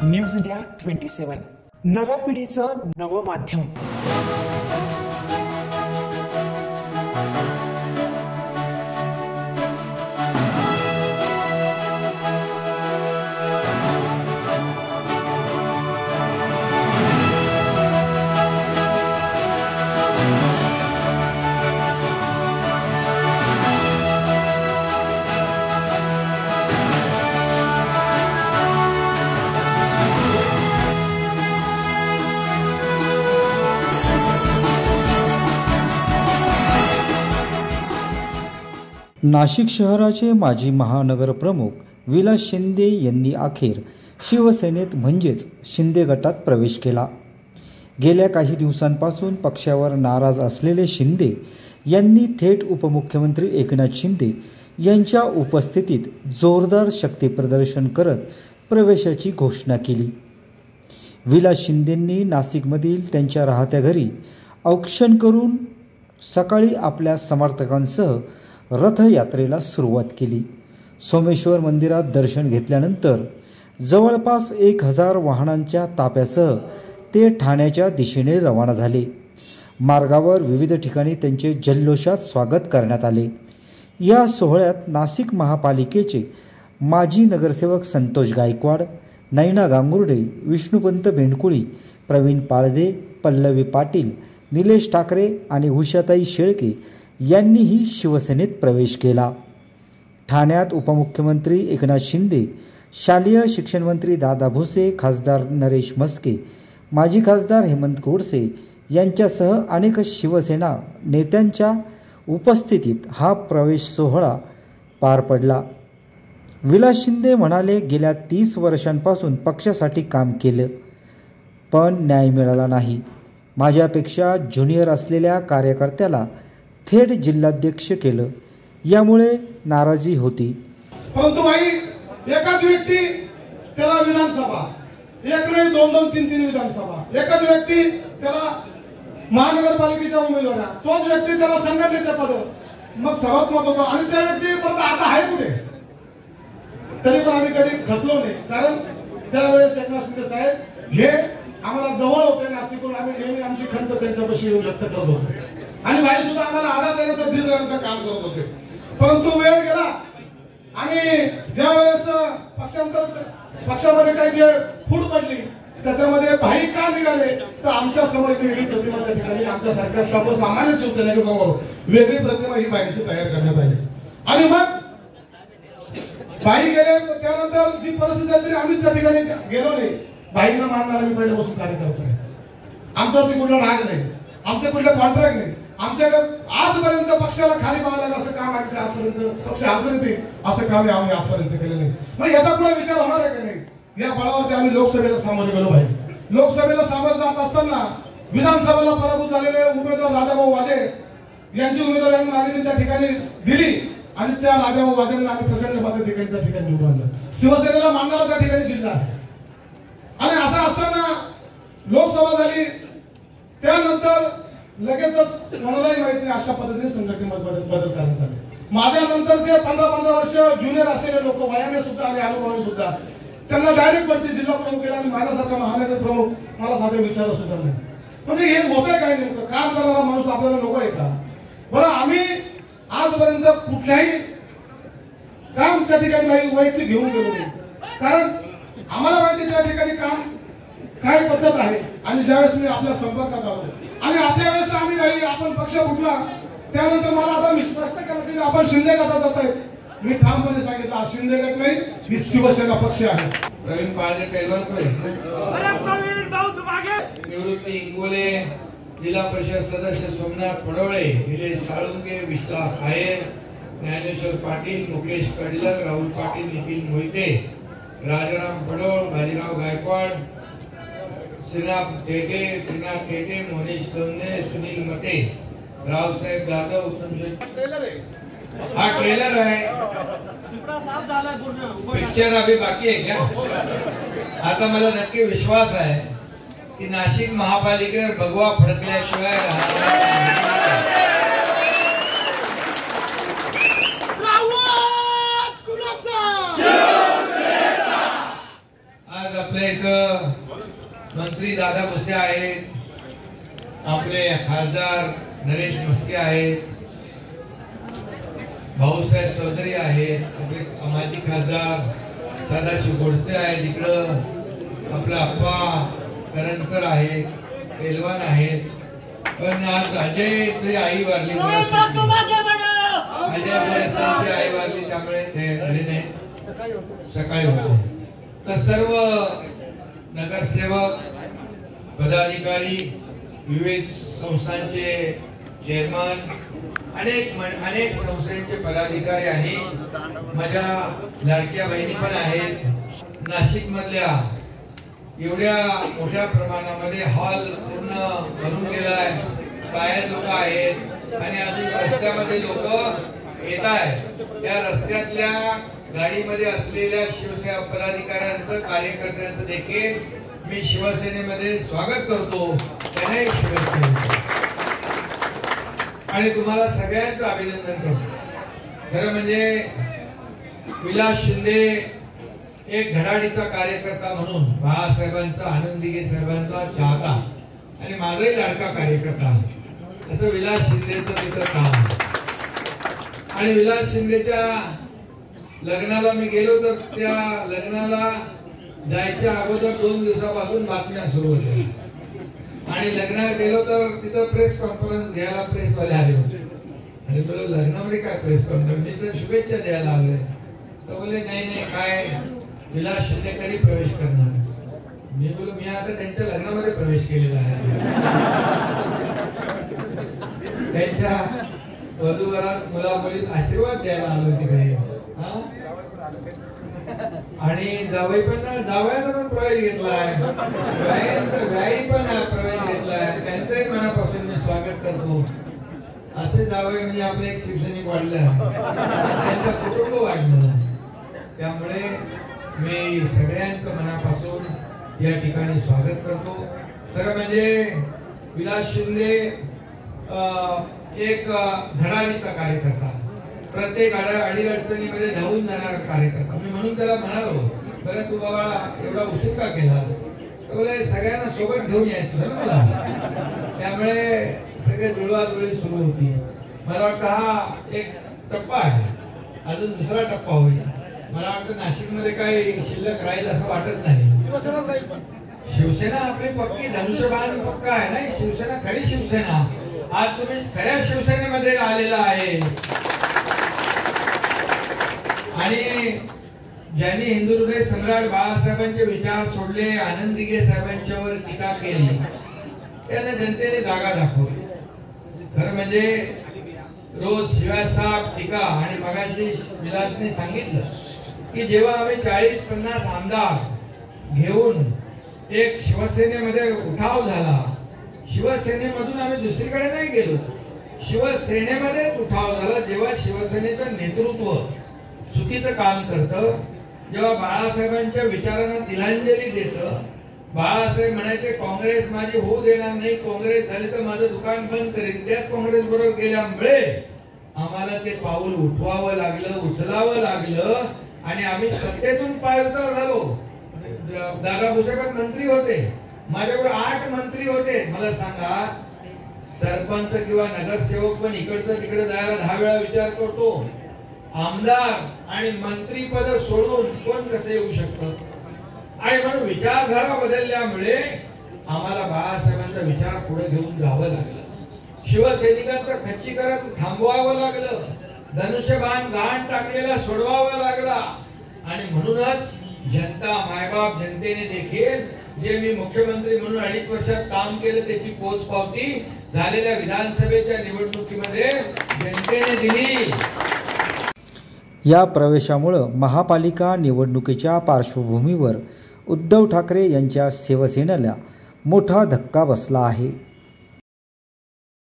News India 27 नव्या पिढीचं नवं माध्यम। नाशिक शहराचे माजी महानगर प्रमुख विलास शिंदे यांनी अखेर शिवसेनेत म्हणजेच शिंदे गटात प्रवेश केला। गेल्या काही दिवसांपासून पक्षावर नाराज असलेले शिंदे यांनी थेट उपमुख्यमंत्री एकनाथ शिंदे यांच्या उपस्थितीत जोरदार शक्तीप्रदर्शन करत प्रवेशाची घोषणा केली। विलास शिंदेंनी नाशिकमधील त्यांच्या राहत्या घरी औक्षण करून सकाळी आपल्या समर्थकांसह रथयात्रेला सुरुवात केली। सोमेश्वर मंदिरात दर्शन घेतल्यानंतर जवळपास 1000 वाहनांच्या ताफ्यासह ते ठाण्याच्या दिशेने रवाना झाले। मार्गावर विविध ठिकाणी त्यांचे जल्लोषात स्वागत करण्यात आले। या सोहळ्यात नाशिक महापालिकेचे माजी नगरसेवक संतोष गायकवाड, नैना गांगुर्डे, विष्णुपंत बेंडकुळी, प्रवीण पाळदे, पल्लवी पाटील, निलेश ठाकरे आणि उषाताई शेळके यांनीही शिवसेनेत प्रवेश केला। ठाण्यात उपमुख्यमंत्री एकनाथ शिंदे, शालेय शिक्षण मंत्री दादा भुसे, खासदार नरेश म्हस्के, माजी खासदार हेमंत गोडसे यांच्यासह अनेक शिवसेना नेत्यांच्या उपस्थितीत हा प्रवेश सोहळा पार पडला। विलास शिंदे म्हणाले, गेल्या 30 वर्षांपासून पक्षासाठी काम केलं, पण न्याय मिळाला नाही। माझ्यापेक्षा ज्युनियर असलेल्या कार्यकर्त्याला थेट जिल्हाध्यक्ष केलं, यामुळे नाराजी होती। परंतु भाई एकाच व्यक्ती त्याला विधानसभा, एक नाही 2-2, 3-3 विधानसभा, एकच व्यक्ती त्याला महानगरपालिकेच्या उमेदवार, तोच व्यक्ती त्याला संघटनेचे पद, मग सर्वात महत्त्वाचं आणि त्या व्यक्ती परत आता आहे कुठे? तरी पण आम्ही कधी खचलो नाही, कारण त्यावेळेस एकनाथ शिंदे साहेब हे आम्हाला जवळ होते नाशिकहून, आम्ही नेहमी आमची खंत त्यांच्यापाशी व्यक्त करत होतो आणि भाई सुद्धा आम्हाला आधार देण्याचं, धीर देण्याचं काम करत होते। परंतु वेळ गेला आणि ज्या वेळेस पक्षामध्ये काही जे फूट पडली त्याच्यामध्ये भाई का निघाले तर आमच्या समोर एक वेगळी प्रतिमा त्या ठिकाणी आमच्यासारख्या सर्वसामान्य शिवसैनिक समोर वेगळी प्रतिमा ही भाईची तयार करण्यात आली आणि मग भाई गेले। त्यानंतर जी परिस्थिती झाली आम्ही त्या ठिकाणी गेलो नाही। भाईंना मानणारा मी पहिल्यापासून कार्यकर्ता आहे, आमच्यावरती कुठला राग नाही, आमचे कुठले कॉन्ट्रॅक्ट नाही, आमच्याकडे आजपर्यंत पक्षाला खाली पाहायला असं काम आम्ही आजपर्यंत पक्ष अडचणीत येईल असं काम आम्ही आजपर्यंत केलं नाही। मग याचा पुढे विचार होणार आहे का नाही? या बळावरती आम्ही लोकसभेला सामोरे गेलो पाहिजे। लोकसभेला सामोरे जात असताना विधानसभेला पराभूत झालेले उमेदवार राजाभाऊ वाजे यांची उमेदवारी आम्ही मागितली, त्या ठिकाणी दिली आणि त्या राजाभाऊ वाजेंना आम्ही प्रचंड मताधिकारी त्या ठिकाणी निवडून आणलं। शिवसेनेला मानणारा त्या ठिकाणी जिल्हा आहे आणि असं असताना लोकसभा झाली, त्यानंतर लगेचच कोणालाही माहित नाही अशा पद्धतीने संघटनेमध्ये बदल करण्यात आले। माझ्या नंतरचे 15-15 वर्ष ज्युनियर असलेले लोक, वयाने सुद्धा आणि अनुभवाने सुद्धा, त्यांना डायरेक्ट वरती जिल्हा प्रमुख केला आणि माझ्यासारखा महानगर प्रमुख मला साधे विचार सुद्धा नाही। म्हणजे हे होतंय काय नेमकं? काम करणारा माणूस आपल्याला नको आहे का? बरं, आम्ही आजपर्यंत कुठल्याही काम त्या ठिकाणी वैयक्तिक घेऊन गेलो नाही, कारण आम्हाला माहिती त्या ठिकाणी काम काय पद्धत आहे आणि ज्यावेळेस मी आपल्या संपर्कात आलो आणि आपल्या वेळेस आम्ही नाही, आपण पक्ष फुटला त्यानंतर मला आता मी स्पष्ट केलं की आपण शिंदे गटात जात आहे। मी ठामपणे सांगितलं शिंदे गट नाही, ही शिवसेना पक्ष आहे। प्रवीण पाळदे निवृत्ती इंगोले, जिल्हा परिषद सदस्य सोमनाथ पडवळे, निलेश साळुंके, विश्वास आयर, ज्ञानेश्वर पाटील, मुकेश कडलक, राहुल पाटील, नितीन मोहिते, राजाराम पडोळ, बाजीराव गायकवाड, श्रीनाथ थेटे, मोनीश तोंडे, सुनील मते, रावसाहेब जाधव, हा ट्रेलर है, पिक्चर अभी बाकी है क्या? आता मला नक्की विश्वास आहे की नाशिक महापालिकेवर भगवा फडकल्याशिवाय आज आपल्या इथं मंत्री दादा भुसे आहेत, आपले खासदार नरेश म्हस्के आहेत, भाऊसाहेब चौधरी आहेत, आपले माजी खासदार सदाशिव गोडसे आहेत, इकडं आपला अप्पा करंजकर आहेत, पेलवान आहेत. पण आज अजयची आई वारली, अजय आई वारली, त्यामुळे ते आले नाही, सकाळी होते. तर सर्व नगरसेवक, पदाधिकारी, विविध संस्थांचे चेअरमन, अनेक संस्थांचे पदाधिकारी आणि माझ्या लाडक्या बहिणी पण आहेत. नाशिक मधल्या एवढ्या मोठ्या प्रमाणामध्ये हॉल पूर्ण भरून गेलाय, बाहेर लोक आहेत आणि अजून रस्त्यामध्ये लोक येत आहेत. त्या रस्त्यातल्या गाडीमध्ये असलेल्या शिवसेना पदाधिकाऱ्यांचं, कार्यकर्त्यांचं देखील मी शिवसेनेमध्ये स्वागत करतो. त्यांना शिवसेनेचं आणि तुम्हाला सगळ्यांचं अभिनंदन करतो. खरं म्हणजे विलास शिंदे एक धडाडीचा कार्यकर्ता म्हणून, बाळासाहेबांचा, आनंदीगे साहेबांचा चाहता आणि माझाही लाडका कार्यकर्ता, असं विलास शिंदेचं तिथं काम. आणि विलास शिंदेच्या लग्नाला मी गेलो तर त्या लग्नाला जायच्या अगोदर 2 दिवसापासून बातम्या सुरू होत्या आणि लग्नाला गेलो तर तिथं प्रेस कॉन्फरन्स घ्यायला प्रेसवाले आले होते. आणि बोललो लग्नामध्ये काय प्रेस कॉन्फरन्स, मी तर शुभेच्छा द्यायला आलोय. तर बोलले नाही काय विलास शिंदे कधी प्रवेश करणार. मी बोललो मी आता त्यांच्या लग्नामध्ये प्रवेश केलेला आहे. त्यांच्या वधूवरात मुलामुलीत आशीर्वाद द्यायला आलो तिकडे. आणि जावई पण, जावयानं पण प्रवेश घेतलाय, गाई पण प्रवेश घेतलाय. त्यांचंही मनापासून मी स्वागत करतो. असे जावई म्हणजे आपलं एक शिवसैनिक वाढलं, त्यांचं कुटुंब वाढलं. त्यामुळे मी सगळ्यांचं मनापासून या ठिकाणी स्वागत करतो. खरं म्हणजे विलास शिंदे एक धडाडीचा कार्यकर्ता, प्रत्येक अडीअडचणीमध्ये धावून जाणारा कार्यकर्ता. मी म्हणून त्याला म्हणालो, बरं तू बाबा एवढा उशीर का केला. बोले सगळ्यांना सोबत घेऊन यायचं ना मला. त्यामुळे सगळे जुळवाजुळी सुरू होती. मला वाटतं हा एक टप्पा आहे, अजून दुसरा टप्पा होईल. मला वाटतं नाशिकमध्ये काही शिल्लक राहील असं वाटत नाही. शिवसेना आपली पक्की धनुष्यबाण पक्का आहे ना. शिवसेना खरी शिवसेना. आज तुम्ही खऱ्या शिवसेनेमध्ये आलेला आहे. आणि ज्यांनी हिंदू हृदय सम्राट बाळासाहेबांचे विचार सोडले, आनंदीगे साहेबांच्यावर टीका केली, त्यांना जनतेने जागा दाखवली. खरं म्हणजे रोज शिवासाहेब टीका. आणि मगाशी विलासने सांगितलं की जेव्हा आम्ही 40-50 आमदार घेऊन एक शिवसेनेमध्ये उठाव झाला, शिवसेनेमधून आम्ही दुसरीकडे नाही गेलो, शिवसेनेमध्येच उठाव झाला. जेव्हा शिवसेनेचं नेतृत्व चुकीचं काम करतं, जेव्हा बाळासाहेबांच्या विचारांना तिलांजली देतं, बाळासाहेब म्हणायचे काँग्रेस माझी होऊ देणार नाही, काँग्रेस झाली तर माझं दुकान बंद करेल, त्याच काँग्रेस बरोबर गेल्यामुळे आम्हाला ते पाऊल उठवावं लागलं, उचलावं लागलं आणि आम्ही सत्तेतून पायउतार झालो. दादा भुसे पण मंत्री होते, माझ्याबरोबर 8 मंत्री होते. मला सांगा, सरपंच किंवा नगरसेवक पण इकडचं तिकडे जायला 10 वेळा विचार करतो. आमदार आणि मंत्री पद सोडून कोण कसं येऊ शकतं. आणि म्हणून विचारधारा बदलल्यामुळे आम्हाला बाळासाहेबांचा विचार पुढे घेऊन जावं लागलं. शिवसैनिकांचं खच्चीकरण थांबवावं लागलं, धनुष्यबाण गाण टाकलेला सोडवावा लागला. आणि म्हणूनच जनता, मायबाप जनतेने देखील जे मी मुख्यमंत्री म्हणून 2.5 वर्षात काम केलं त्याची पोचपावती झालेल्या विधानसभेच्या निवडणुकीमध्ये जनतेने दिली. या प्रवेशामुळं महापालिका निवडणुकीच्या पार्श्वभूमीवर उद्धव ठाकरे यांच्या शिवसेनेला मोठा धक्का बसला आहे.